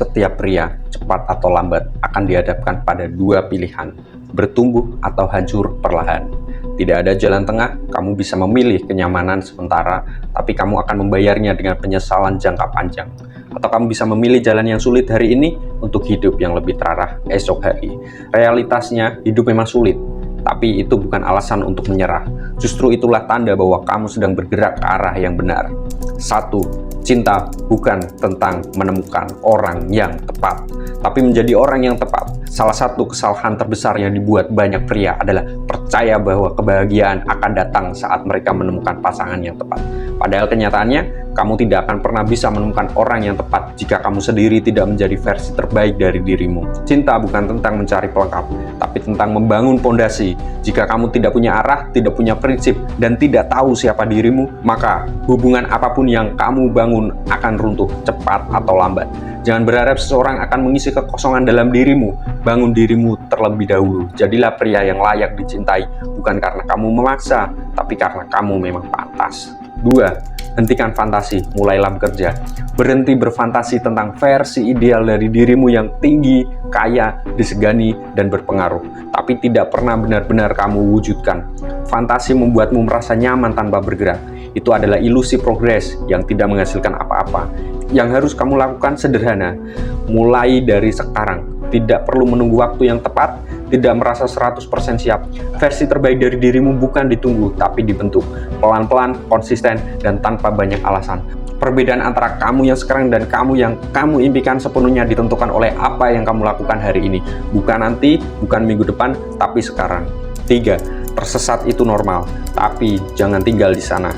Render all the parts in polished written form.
Setiap pria, cepat atau lambat, akan dihadapkan pada dua pilihan, bertumbuh atau hancur perlahan. Tidak ada jalan tengah, kamu bisa memilih kenyamanan sementara, tapi kamu akan membayarnya dengan penyesalan jangka panjang. Atau kamu bisa memilih jalan yang sulit hari ini untuk hidup yang lebih terarah esok hari. Realitasnya, hidup memang sulit, tapi itu bukan alasan untuk menyerah. Justru itulah tanda bahwa kamu sedang bergerak ke arah yang benar. 1. Cinta bukan tentang menemukan orang yang tepat, tapi menjadi orang yang tepat. Salah satu kesalahan terbesar yang dibuat banyak pria adalah percaya bahwa kebahagiaan akan datang saat mereka menemukan pasangan yang tepat. Padahal kenyataannya, kamu tidak akan pernah bisa menemukan orang yang tepat jika kamu sendiri tidak menjadi versi terbaik dari dirimu. Cinta bukan tentang mencari pelengkap, tapi tentang membangun fondasi. Jika kamu tidak punya arah, tidak punya prinsip, dan tidak tahu siapa dirimu, maka hubungan apapun yang kamu bangun akan runtuh cepat atau lambat. Jangan berharap seseorang akan mengisi kekosongan dalam dirimu. Bangun dirimu terlebih dahulu. Jadilah pria yang layak dicintai, bukan karena kamu memaksa, tapi karena kamu memang pantas. 2. Hentikan fantasi, mulailah bekerja. Berhenti berfantasi tentang versi ideal dari dirimu yang tinggi, kaya, disegani, dan berpengaruh, tapi tidak pernah benar-benar kamu wujudkan. Fantasi membuatmu merasa nyaman tanpa bergerak. Itu adalah ilusi progres yang tidak menghasilkan apa-apa. Yang harus kamu lakukan sederhana, mulai dari sekarang. Tidak perlu menunggu waktu yang tepat, tidak merasa 100% siap. Versi terbaik dari dirimu bukan ditunggu, tapi dibentuk. Pelan-pelan, konsisten, dan tanpa banyak alasan. Perbedaan antara kamu yang sekarang dan kamu yang kamu impikan sepenuhnya ditentukan oleh apa yang kamu lakukan hari ini. Bukan nanti, bukan minggu depan, tapi sekarang. 3. Tersesat itu normal, tapi jangan tinggal di sana.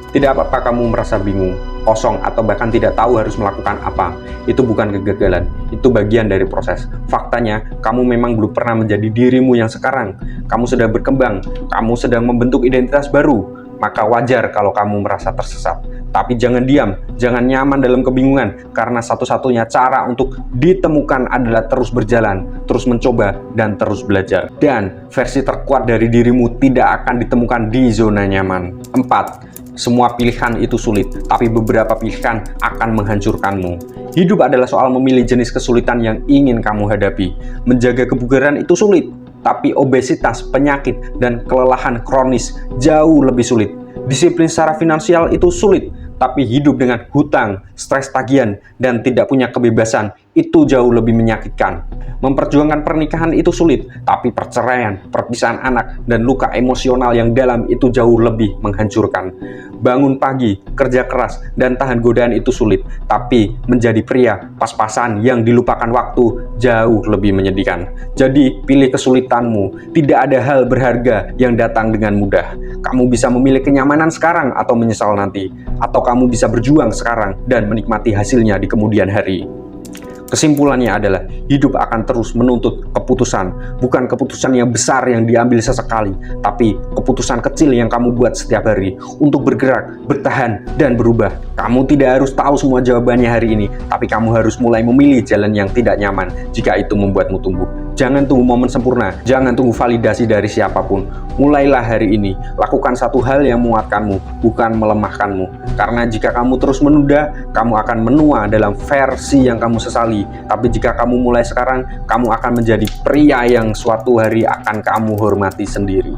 Tidak apa-apa kamu merasa bingung, kosong, atau bahkan tidak tahu harus melakukan apa. Itu bukan kegagalan, itu bagian dari proses. Faktanya, kamu memang belum pernah menjadi dirimu yang sekarang. Kamu sedang berkembang, kamu sedang membentuk identitas baru. Maka wajar kalau kamu merasa tersesat. Tapi jangan diam, jangan nyaman dalam kebingungan, karena satu-satunya cara untuk ditemukan adalah terus berjalan, terus mencoba, dan terus belajar. Dan versi terkuat dari dirimu tidak akan ditemukan di zona nyaman. 4. Semua pilihan itu sulit, tapi beberapa pilihan akan menghancurkanmu. Hidup adalah soal memilih jenis kesulitan yang ingin kamu hadapi. Menjaga kebugaran itu sulit, tapi obesitas, penyakit, dan kelelahan kronis jauh lebih sulit. Disiplin secara finansial itu sulit, tapi hidup dengan hutang, stres tagihan, dan tidak punya kebebasan itu jauh lebih menyakitkan. Memperjuangkan pernikahan itu sulit, tapi perceraian, perpisahan anak, dan luka emosional yang dalam itu jauh lebih menghancurkan. Bangun pagi, kerja keras, dan tahan godaan itu sulit, tapi menjadi pria pas-pasan yang dilupakan waktu jauh lebih menyedihkan. Jadi, pilih kesulitanmu. Tidak ada hal berharga yang datang dengan mudah. Kamu bisa memilih kenyamanan sekarang atau menyesal nanti, atau kamu bisa berjuang sekarang dan menikmati hasilnya di kemudian hari. Kesimpulannya adalah, hidup akan terus menuntut keputusan. Bukan keputusan yang besar yang diambil sesekali, tapi keputusan kecil yang kamu buat setiap hari untuk bergerak, bertahan, dan berubah. Kamu tidak harus tahu semua jawabannya hari ini, tapi kamu harus mulai memilih jalan yang tidak nyaman jika itu membuatmu tumbuh. Jangan tunggu momen sempurna, jangan tunggu validasi dari siapapun. Mulailah hari ini, lakukan satu hal yang menguatkanmu, bukan melemahkanmu. Karena jika kamu terus menunda, kamu akan menua dalam versi yang kamu sesali. Tapi jika kamu mulai sekarang, kamu akan menjadi pria yang suatu hari akan kamu hormati sendiri.